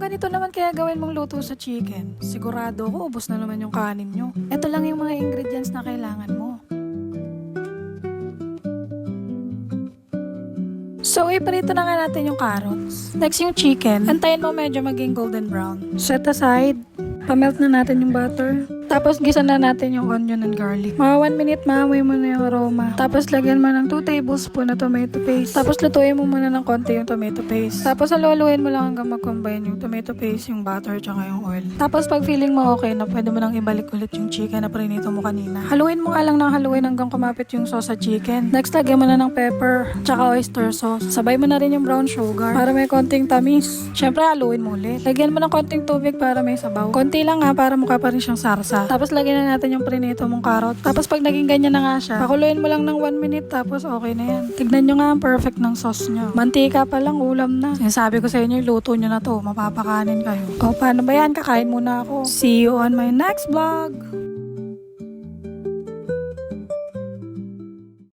ganito naman kaya gawin mong luto sa chicken, sigurado ko ubos na naman yung kanin nyo. Ito lang yung mga ingredients na kailangan mo. So, iprito na nga natin yung carrots. Next yung chicken. Antayin mo medyo maging golden brown. Set aside. Pamelt na natin yung butter. Tapos, gisa na natin yung onion and garlic. Mga 1 minute, maamoy mo na yung aroma. Tapos, lagyan mo ng 2 tablespoon na tomato paste. Tapos, lutuin mo muna ng konti yung tomato paste. Tapos, haluluin mo lang hanggang mag-combine yung tomato paste, yung butter, tsaka yung oil. Tapos, pag feeling mo okay na, pwede mo nang ibalik ulit yung chicken na prinito mo kanina. Haluin mo nga lang ng haluin hanggang kumapit yung sauce sa chicken. Next, lagyan mo na ng pepper, tsaka oyster sauce. Sabay mo na rin yung brown sugar para may konting tamis. Syempre, haluin mo ulit. Lagyan mo ng konting tubig para may sabaw. Konti lang ha, para mukha pa rin siyang sarsa. Tapos lagyan na natin yung prinito mong carrot. Tapos pag naging ganyan na nga siya, pakuluin mo lang ng 1 minute tapos okay na yan. Tignan nyo nga ang perfect ng sauce nyo. Mantika pa lang, ulam na. Sinasabi ko sa inyo, luto nyo na to. Mapapakanin kayo. O paano ba yan? Kakain muna ako. See you on my next vlog!